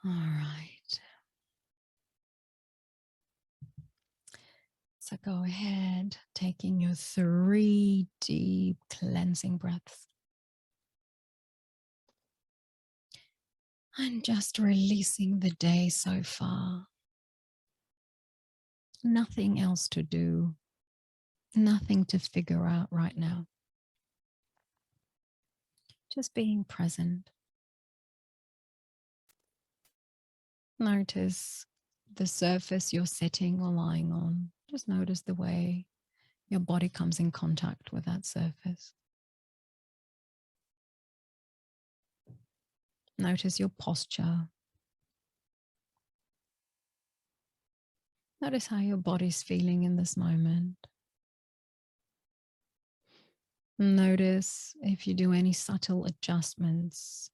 All right. So go ahead, taking your 3 deep cleansing breaths. And just releasing the day so far. Nothing else to do, nothing to figure out right now. Just being present. Notice the surface you're sitting or lying on. Just notice the way your body comes in contact with that surface. Notice your posture. Notice how your body's feeling in this moment. Notice if you do any subtle adjustments,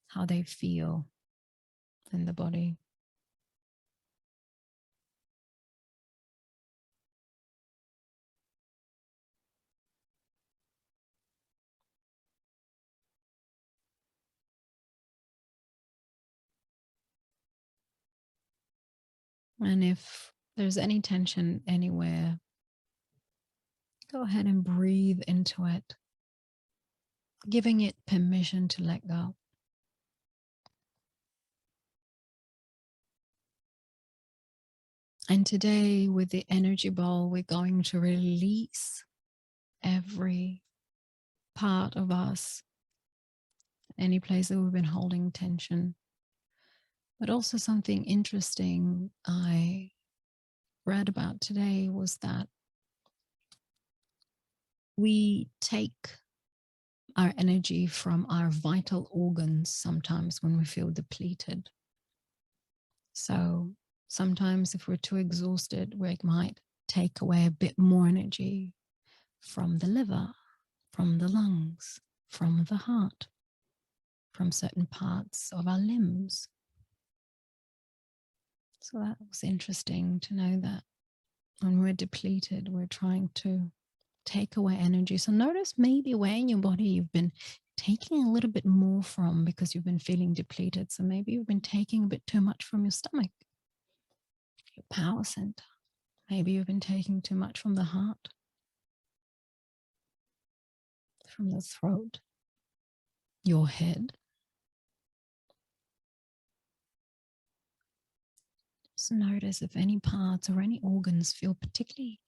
how they feel in the body. And if there's any tension anywhere, go ahead and breathe into it, giving it permission to let go. And today, with the energy ball, we're going to release every part of us, any place that we've been holding tension. But also something interesting I read about today was that we take our energy from our vital organs sometimes when we feel depleted. So sometimes if we're too exhausted, we might take away a bit more energy from the liver, from the lungs, from the heart, from certain parts of our limbs. So that was interesting to know that when we're depleted, we're trying to take away energy. So notice maybe where in your body you've been taking a little bit more from because you've been feeling depleted. So maybe you've been taking a bit too much from your stomach, your power center. Maybe you've been taking too much from the heart, from the throat, your head. Just notice if any parts or any organs feel particularly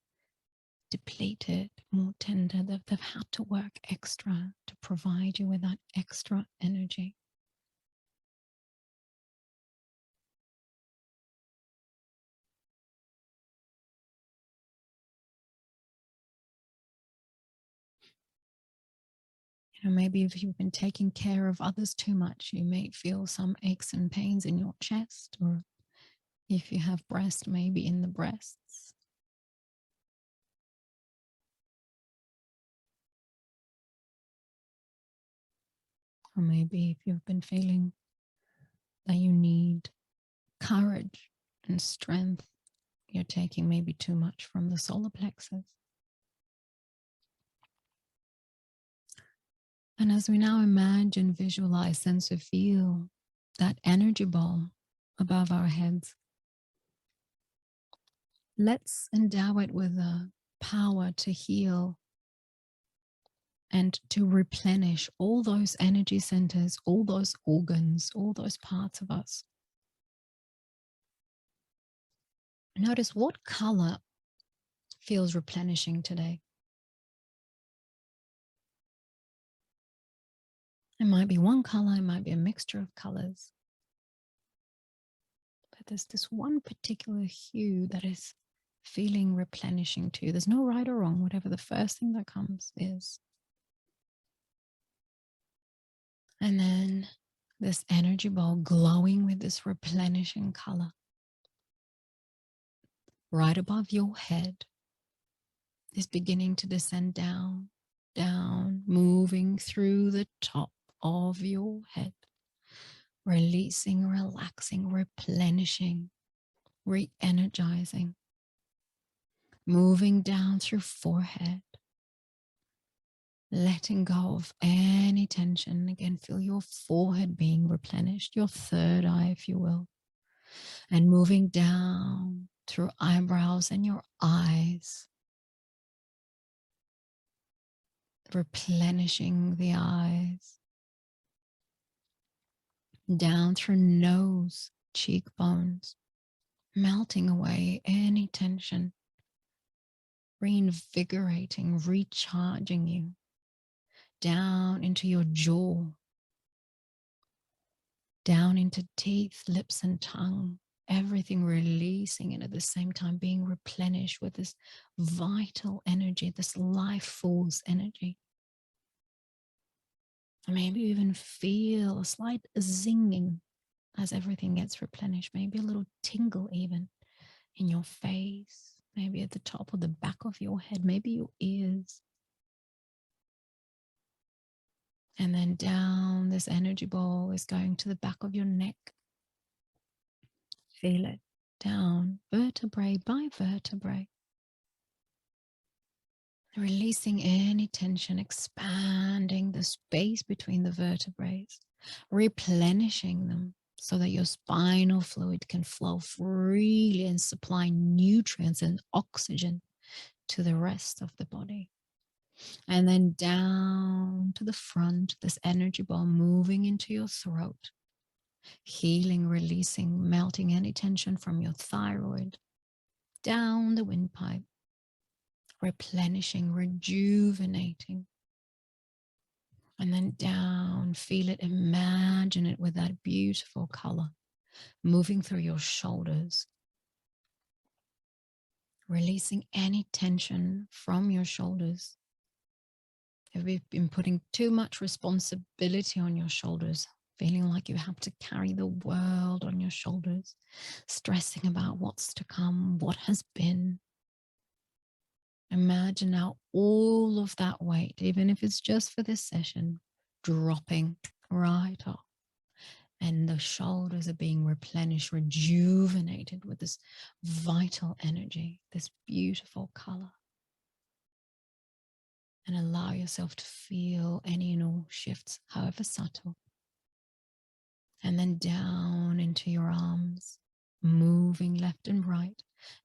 depleted, more tender, that they've had to work extra to provide you with that extra energy. You know, maybe if you've been taking care of others too much, you may feel some aches and pains in your chest, or if you have breast, maybe in the breasts. Or maybe if you've been feeling that you need courage and strength, you're taking maybe too much from the solar plexus. And as we now imagine, visualize, sense, or feel that energy ball above our heads, let's endow it with the power to heal and to replenish all those energy centers, all those organs, all those parts of us. Notice what color feels replenishing today. It might be one color, it might be a mixture of colors. But there's this one particular hue that is feeling replenishing to you. There's no right or wrong, whatever the first thing that comes is. And then this energy ball glowing with this replenishing color right above your head is beginning to descend down, down, moving through the top of your head, releasing, relaxing, replenishing, re-energizing, moving down through forehead, letting go of any tension. Again, feel your forehead being replenished, your third eye, if you will, and moving down through eyebrows and your eyes, replenishing the eyes, down through nose, cheekbones, melting away any tension, reinvigorating, recharging you, down into your jaw, down into teeth, lips, and tongue, everything releasing and at the same time being replenished with this vital energy, this life force energy. Maybe even feel a slight zinging as everything gets replenished, maybe a little tingle even in your face, maybe at the top or the back of your head, maybe your ears. And then down, this energy ball is going to the back of your neck. Feel it down, vertebrae by vertebrae. Releasing any tension, expanding the space between the vertebrae, replenishing them so that your spinal fluid can flow freely and supply nutrients and oxygen to the rest of the body. And then down to the front, this energy ball moving into your throat, healing, releasing, melting any tension from your thyroid, down the windpipe, replenishing, rejuvenating. And then down, feel it, imagine it with that beautiful color moving through your shoulders, releasing any tension from your shoulders. If you've been putting too much responsibility on your shoulders, feeling like you have to carry the world on your shoulders, stressing about what's to come, what has been. Imagine now all of that weight, even if it's just for this session, dropping right off. And the shoulders are being replenished, rejuvenated with this vital energy, this beautiful color. And allow yourself to feel any and all shifts, however subtle. And then down into your arms, moving left and right,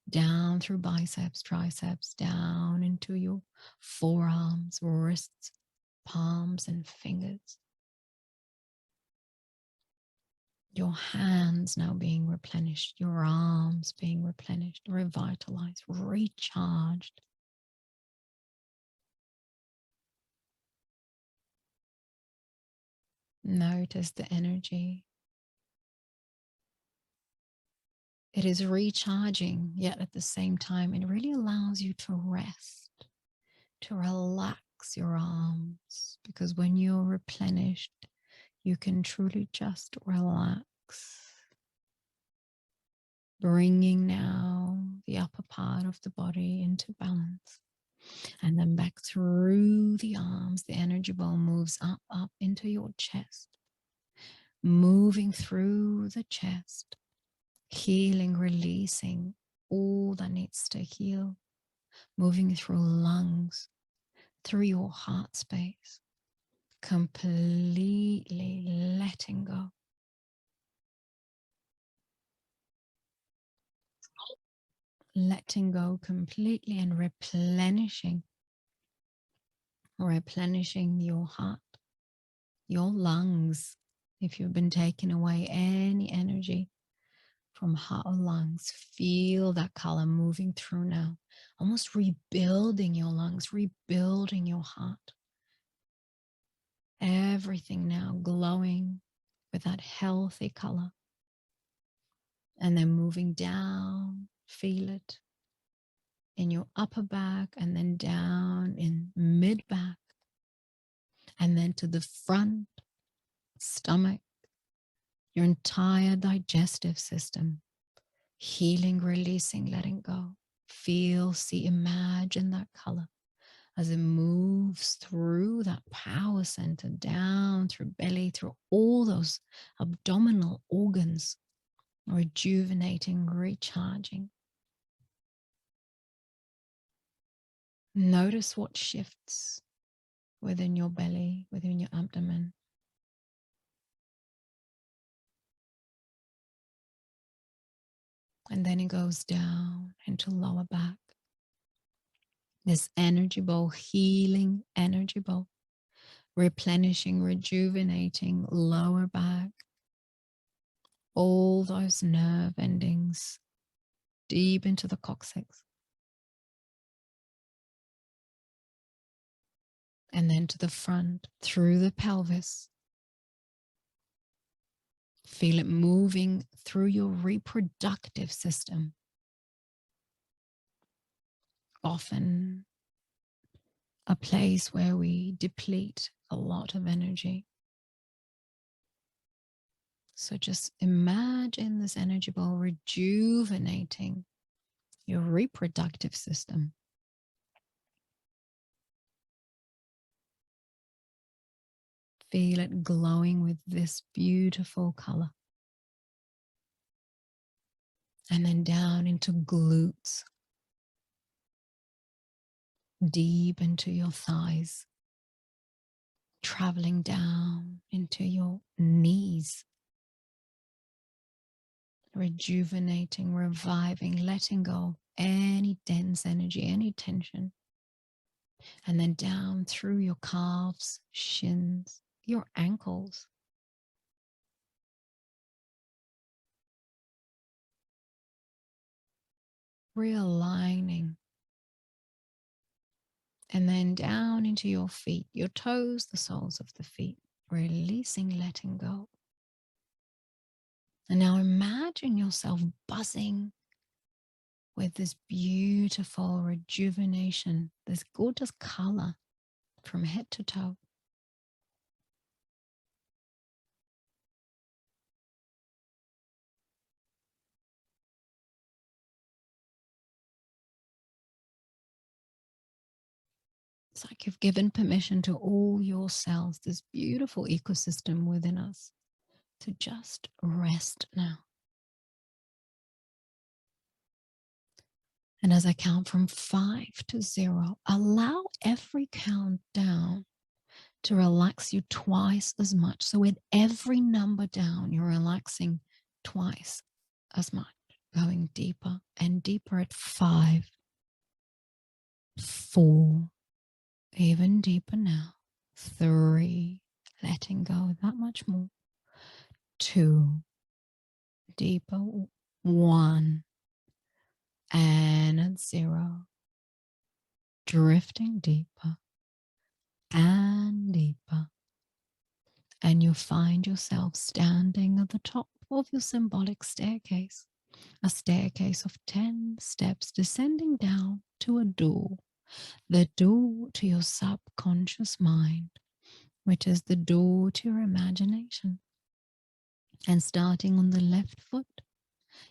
down through biceps, triceps, down into your forearms, wrists, palms, and fingers. Your hands now being replenished, your arms being replenished, revitalized, recharged. Notice the energy. It is recharging, yet at the same time, it really allows you to rest, to relax your arms, because when you're replenished, you can truly just relax. Bringing now the upper part of the body into balance. And then back through the arms, the energy ball moves up into your chest, moving through the chest, healing, releasing all that needs to heal, moving through lungs, through your heart space, completely letting go. Letting go completely and replenishing your heart, your lungs. If you've been taking away any energy from heart or lungs, feel that color moving through now, almost rebuilding your lungs, rebuilding your heart. Everything now glowing with that healthy color. And then moving down, feel it in your upper back and then down in mid back and then to the front, stomach, your entire digestive system, healing, releasing, letting go. Feel, see, imagine that color as it moves through that power center, down through belly, through all those abdominal organs, rejuvenating, recharging. Notice what shifts. within your belly, within your abdomen. And then it goes down into lower back. This energy bowl, healing energy bowl, replenishing, rejuvenating lower back, all those nerve endings deep into the coccyx. And then to the front, through the pelvis. Feel it moving through your reproductive system. Often a place where we deplete a lot of energy. So just imagine this energy ball rejuvenating your reproductive system. Feel it glowing with this beautiful color. And then down into glutes, deep into your thighs, traveling down into your knees, rejuvenating, reviving, letting go any dense energy, any tension. And then down through your calves, shins, your ankles. Realigning. And then down into your feet, your toes, the soles of the feet, releasing, letting go. And now imagine yourself buzzing with this beautiful rejuvenation, this gorgeous color from head to toe. It's like you've given permission to all your cells, this beautiful ecosystem within us, to just rest now. And as I count from 5 to 0, allow every count down to relax you twice as much. So with every number down, you're relaxing twice as much, going deeper and deeper at 5, 4, even deeper now, 3, letting go that much more, 2, deeper, 1, and at 0, drifting deeper and deeper. And you find yourself standing at the top of your symbolic staircase, a staircase of 10 steps descending down to a door, the door to your subconscious mind, which is the door to your imagination. And starting on the left foot,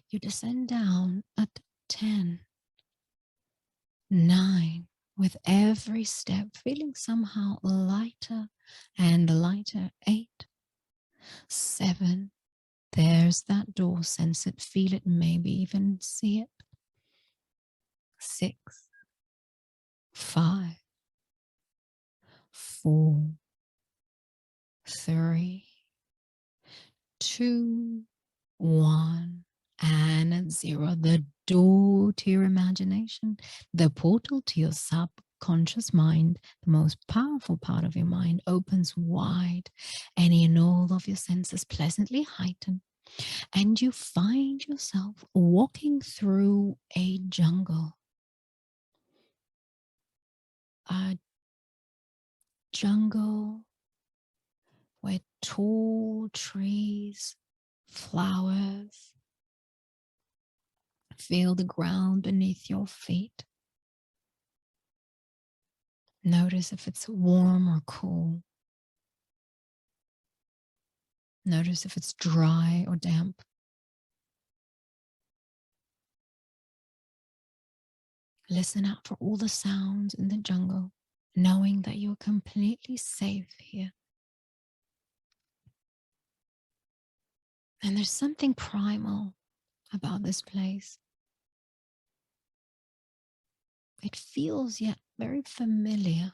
you descend down at 10, 9, with every step feeling somehow lighter and lighter. 8, 7, there's that door, sense it, feel it, maybe even see it. 6, 5, 4, 3, 2, 1, and at 0, the door to your imagination, the portal to your subconscious mind, the most powerful part of your mind, opens wide. Any and all of your senses pleasantly heighten, and you find yourself walking through a jungle. A jungle where tall trees, flowers, feel the ground beneath your feet. Notice if it's warm or cool. Notice if it's dry or damp. Listen out for all the sounds in the jungle, knowing that you're completely safe here. And there's something primal about this place. It feels yet very familiar.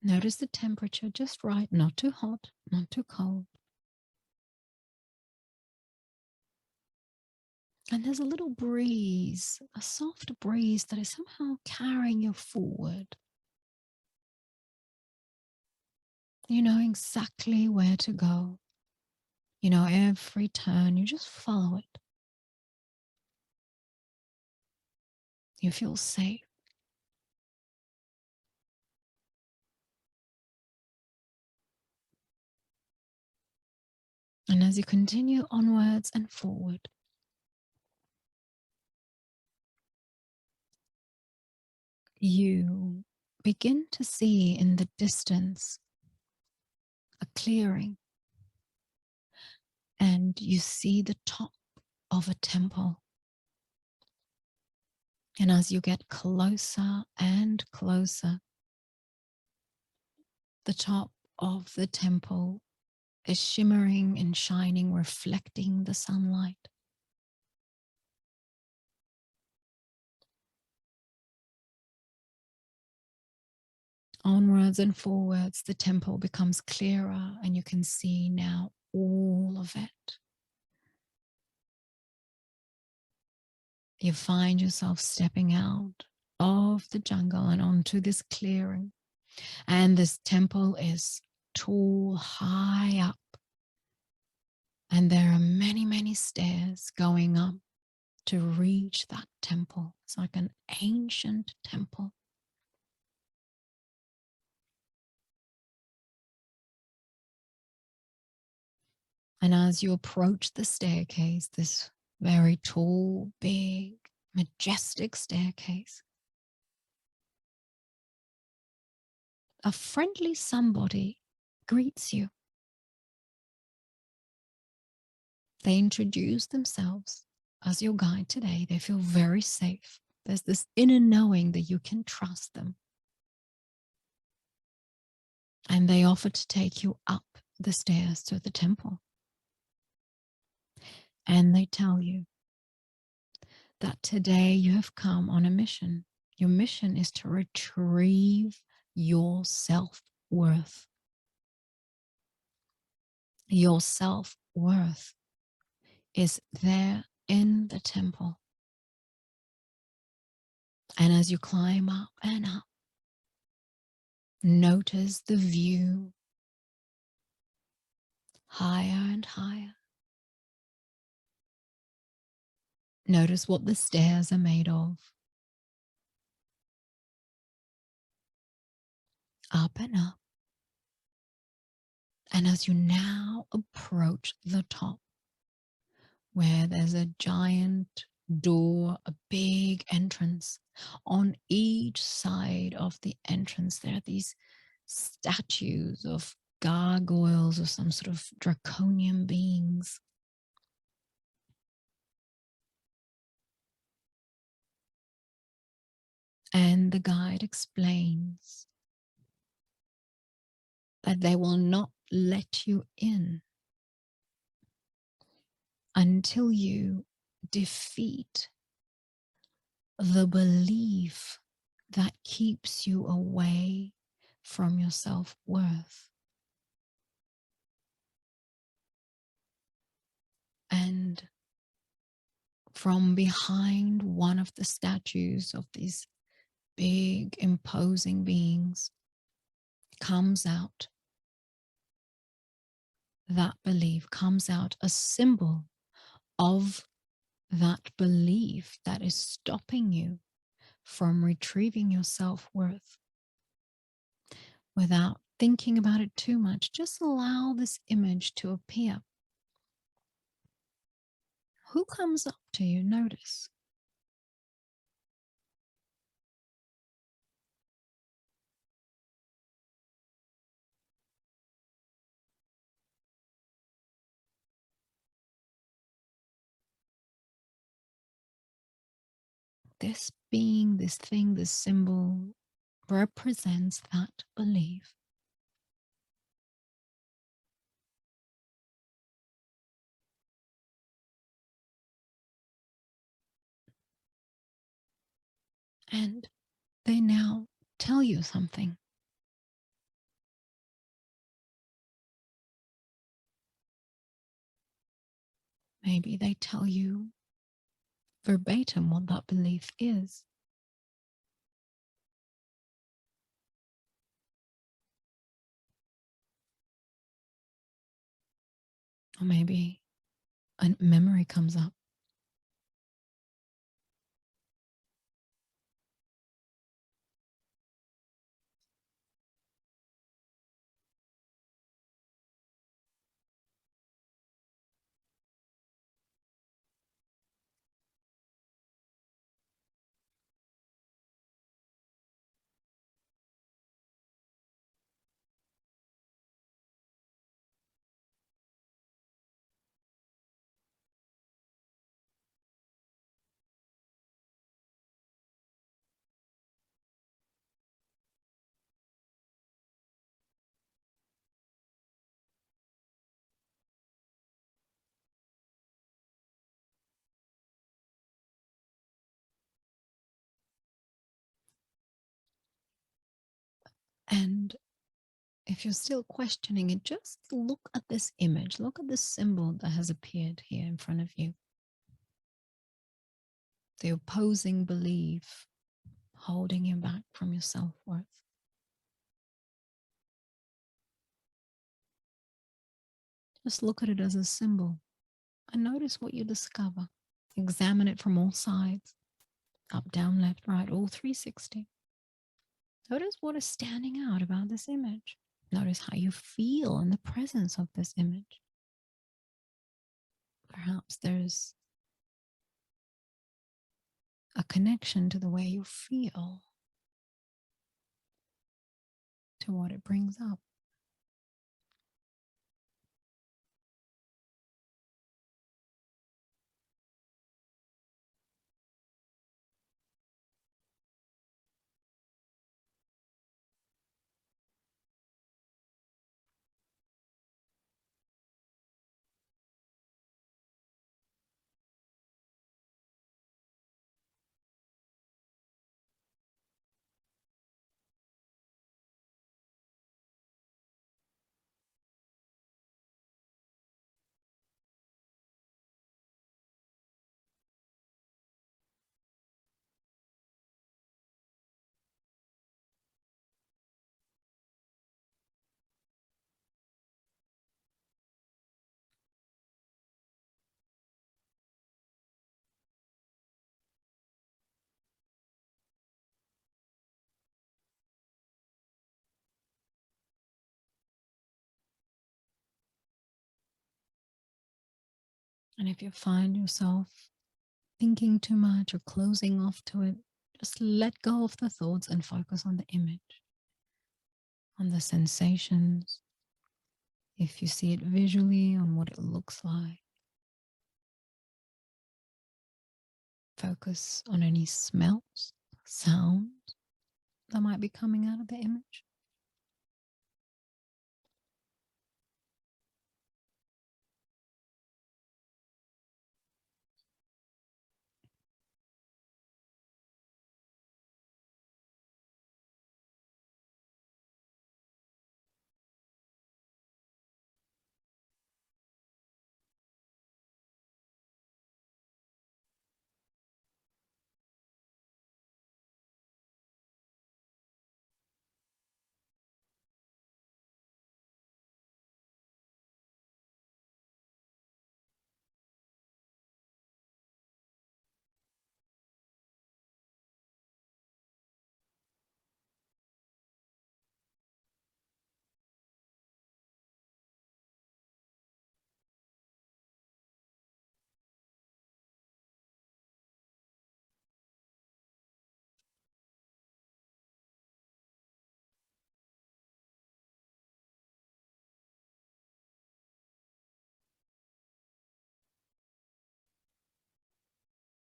Notice the temperature just right, not too hot, not too cold. And there's a little breeze, a soft breeze that is somehow carrying you forward. You know exactly where to go. You know, every turn, you just follow it. You feel safe. And as you continue onwards and forward, you begin to see in the distance a clearing, and you see the top of a temple. And as you get closer and closer, the top of the temple is shimmering and shining, reflecting the sunlight. Onwards and forwards, the temple becomes clearer, and you can see now all of it. You find yourself stepping out of the jungle and onto this clearing. And this temple is tall, high up. And there are many, many stairs going up to reach that temple. It's like an ancient temple. And as you approach the staircase, this very tall, big, majestic staircase, a friendly somebody greets you. They introduce themselves as your guide today. They feel very safe. There's this inner knowing that you can trust them. And they offer to take you up the stairs to the temple. And they tell you that today you have come on a mission. Your mission is to retrieve your self-worth. Your self-worth is there in the temple. And as you climb up and up, notice the view higher and higher. Notice what the stairs are made of. Up and up. And as you now approach the top, where there's a giant door, a big entrance. On each side of the entrance, there are these statues of gargoyles or some sort of draconian beings. And the guide explains that they will not let you in until you defeat the belief that keeps you away from your self-worth. And from behind one of the statues of these big, imposing beings comes out that belief, comes out a symbol of that belief that is stopping you from retrieving your self-worth. Without thinking about it too much, just allow this image to appear. Who comes up to you? Notice. This being, this thing, this symbol represents that belief. And they now tell you something. Maybe they tell you verbatim what that belief is. Or maybe a memory comes up. And if you're still questioning it, just look at this image, look at this symbol that has appeared here in front of you. The opposing belief holding you back from your self-worth. Just look at it as a symbol and notice what you discover. Examine it from all sides, up, down, left, right, all 360. Notice what is standing out about this image. Notice how you feel in the presence of this image. Perhaps there's a connection to the way you feel, to what it brings up. And if you find yourself thinking too much or closing off to it, just let go of the thoughts and focus on the image, on the sensations. If you see it visually, on what it looks like. Focus on any smells, sounds that might be coming out of the image.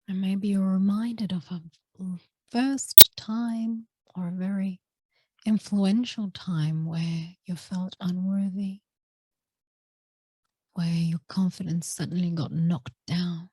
And maybe you're reminded of a first time or a very influential time where you felt unworthy, where your confidence suddenly got knocked down.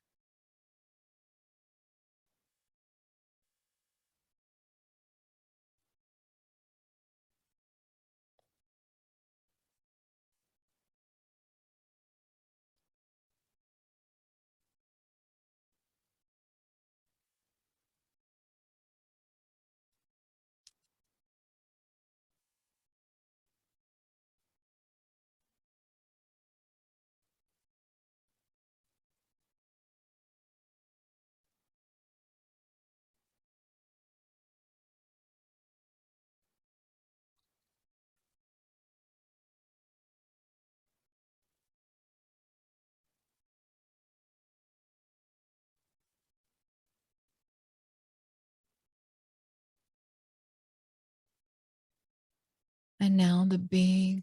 And now the big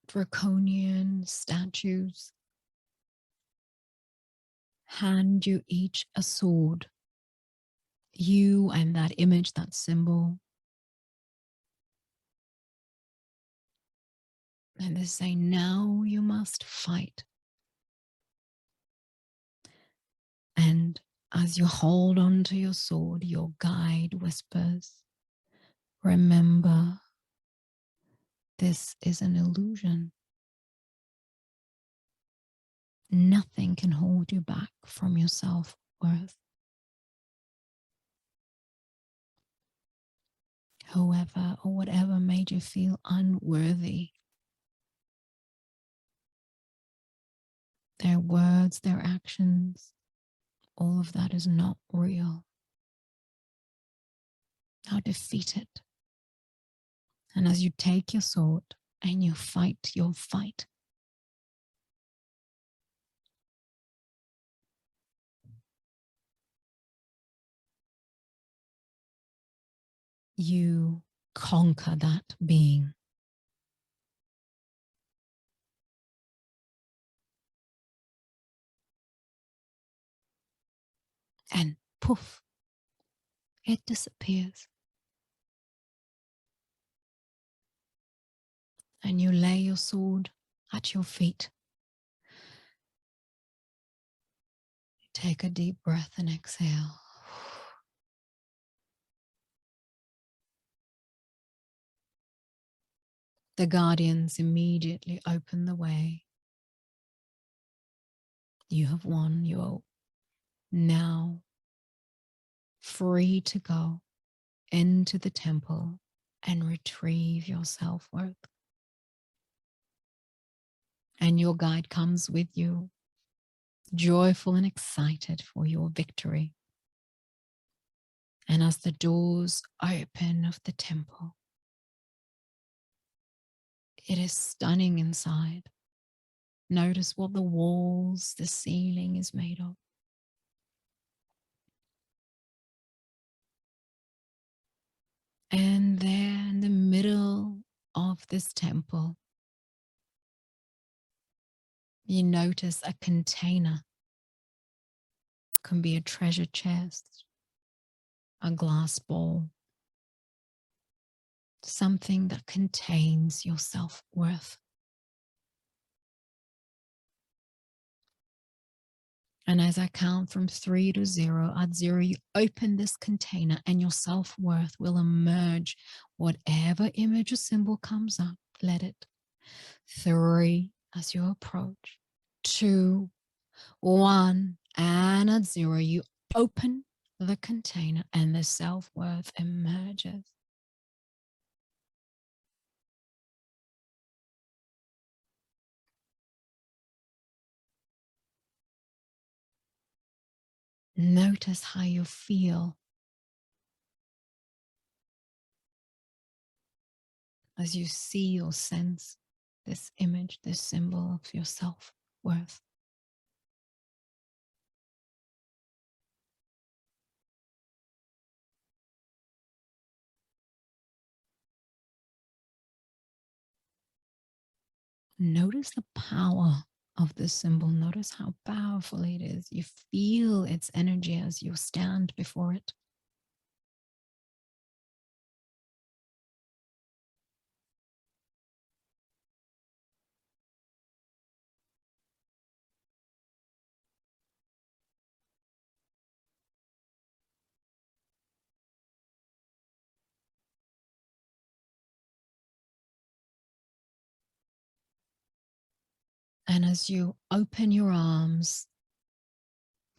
draconian statues hand you each a sword. You and that image, that symbol. And they say, now you must fight. And as you hold on to your sword, your guide whispers, remember, this is an illusion. Nothing can hold you back from your self-worth. Whoever or whatever made you feel unworthy, their words, their actions, all of that is not real. Now defeat it. And as you take your sword and you fight your fight, you conquer that being. And poof, it disappears. And you lay your sword at your feet. Take a deep breath and exhale. The guardians immediately open the way. You have won. You're now free to go into the temple and retrieve your self-worth. And your guide comes with you, joyful and excited for your victory. And as the doors open of the temple, it is stunning inside. Notice what the walls, the ceiling is made of. And there in the middle of this temple, you notice a container. It can be a treasure chest, a glass bowl, something that contains your self-worth. And as I count from 3 to 0, at 0, you open this container and your self-worth will emerge. Whatever image or symbol comes up, let it. 3, as you approach. 2, 1, and at 0, you open the container and the self-worth emerges. Notice how you feel as you see or sense this image, this symbol of your self-worth. Notice the power of this symbol. Notice how powerful it is. You feel its energy as you stand before it. And as you open your arms,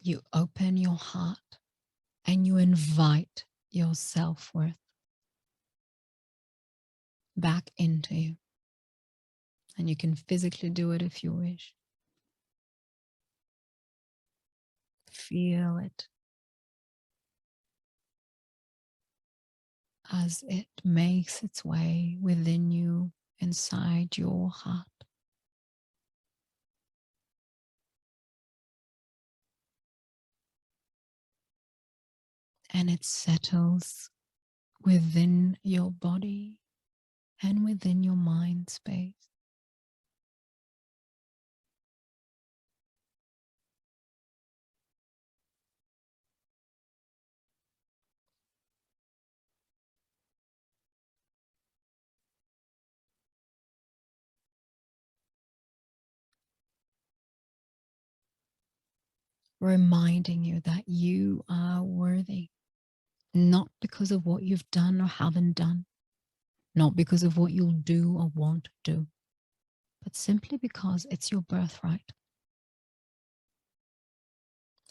you open your heart and you invite your self-worth back into you. And you can physically do it if you wish. Feel it as it makes its way within you, inside your heart. And it settles within your body and within your mind space. Reminding you that you are worthy, not because of what you've done or haven't done, not because of what you'll do or won't do, but simply because it's your birthright.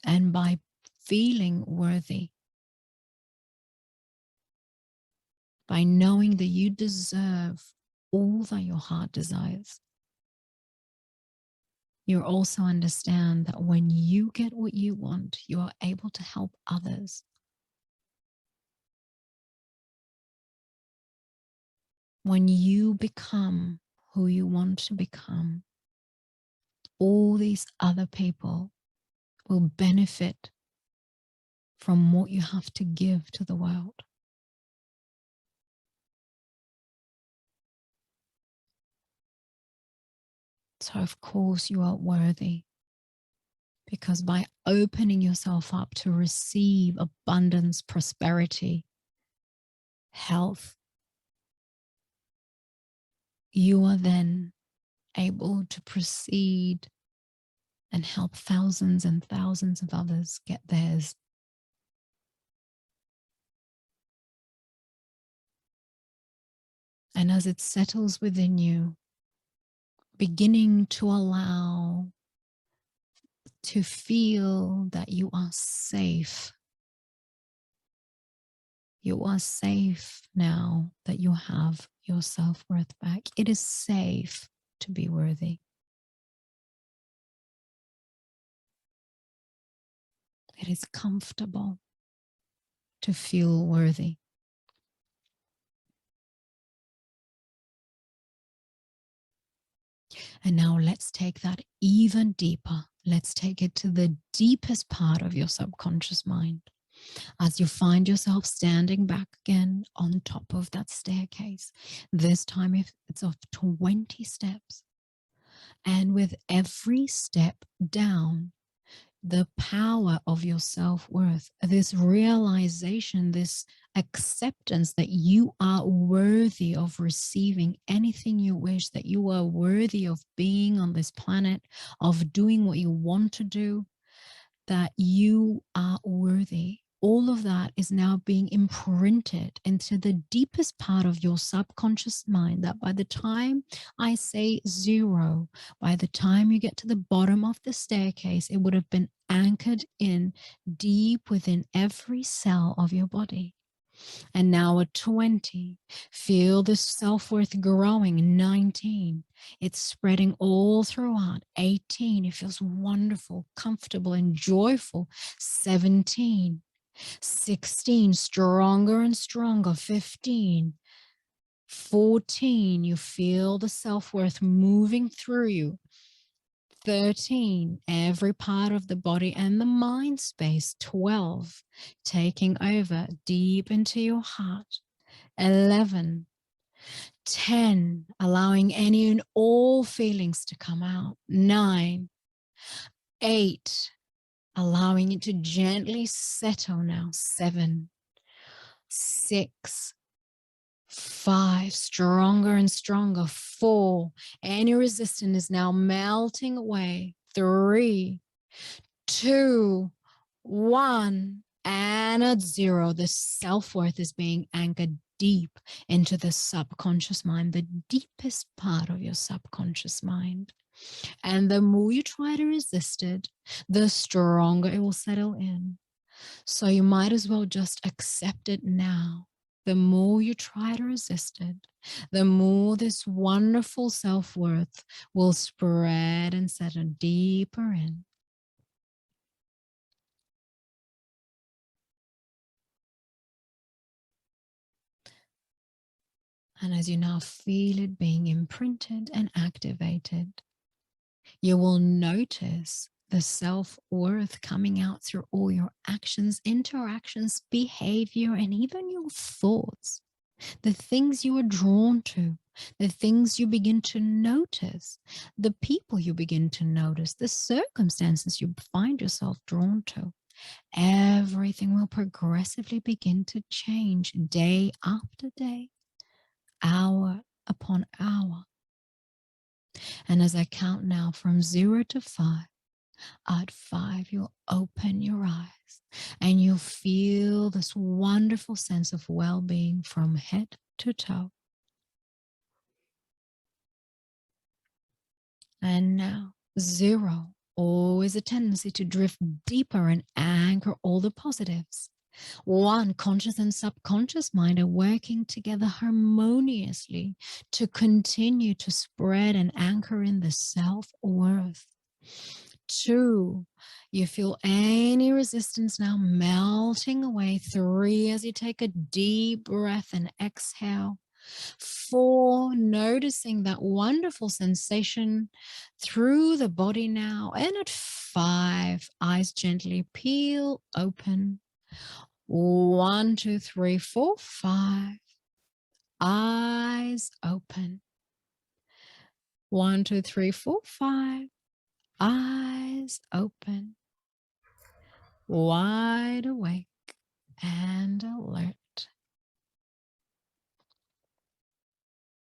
And by feeling worthy, by knowing that you deserve all that your heart desires, you also understand that when you get what you want, you are able to help others. When you become who you want to become, all these other people will benefit from what you have to give to the world. So, of course, you are worthy, because by opening yourself up to receive abundance, prosperity, health, you are then able to proceed and help thousands and thousands of others get theirs. And as it settles within you, beginning to allow to feel that you are safe. You are safe now that you have your self-worth back. It is safe to be worthy. It is comfortable to feel worthy. And now let's take that even deeper. Let's take it to the deepest part of your subconscious mind. As you find yourself standing back again on top of that staircase, this time it's of 20 steps. And with every step down, the power of your self-worth, this realization, this acceptance that you are worthy of receiving anything you wish, that you are worthy of being on this planet, of doing what you want to do, that you are worthy. All of that is now being imprinted into the deepest part of your subconscious mind, that by the time I say 0, by the time you get to the bottom of the staircase, it would have been anchored in deep within every cell of your body. And now at 20, feel the self-worth growing. 19, it's spreading all throughout. 18, it feels wonderful, comfortable, and joyful. 17, 16, stronger and stronger. 15, 14, you feel the self-worth moving through you. 13, every part of the body and the mind space. 12, taking over deep into your heart. 11, 10, allowing any and all feelings to come out. 9, 8, allowing it to gently settle now. 7, 6, 5, stronger and stronger. 4, any resistance is now melting away. 3, 2, 1, and at 0, the self-worth is being anchored deep into the subconscious mind, the deepest part of your subconscious mind. And the more you try to resist it, the stronger it will settle in. So you might as well just accept it now. The more you try to resist it, the more this wonderful self-worth will spread and settle deeper in. And as you now feel it being imprinted and activated, you will notice the self-worth coming out through all your actions, interactions, behavior, and even your thoughts, the things you are drawn to, the things you begin to notice, the people you begin to notice, the circumstances you find yourself drawn to, everything will progressively begin to change day after day, hour upon hour. And as I count now from 0 to 5, at 5, you'll open your eyes and you'll feel this wonderful sense of well being from head to toe. And now, 0, always a tendency to drift deeper and anchor all the positives. 1, conscious and subconscious mind are working together harmoniously to continue to spread and anchor in the self-worth. 2, you feel any resistance now melting away. 3, as you take a deep breath and exhale. 4, noticing that wonderful sensation through the body now. And at 5, eyes gently peel open. 1, 2, 3, 4, 5. Eyes open. 1, 2, 3, 4, 5. Eyes open. Wide awake and alert.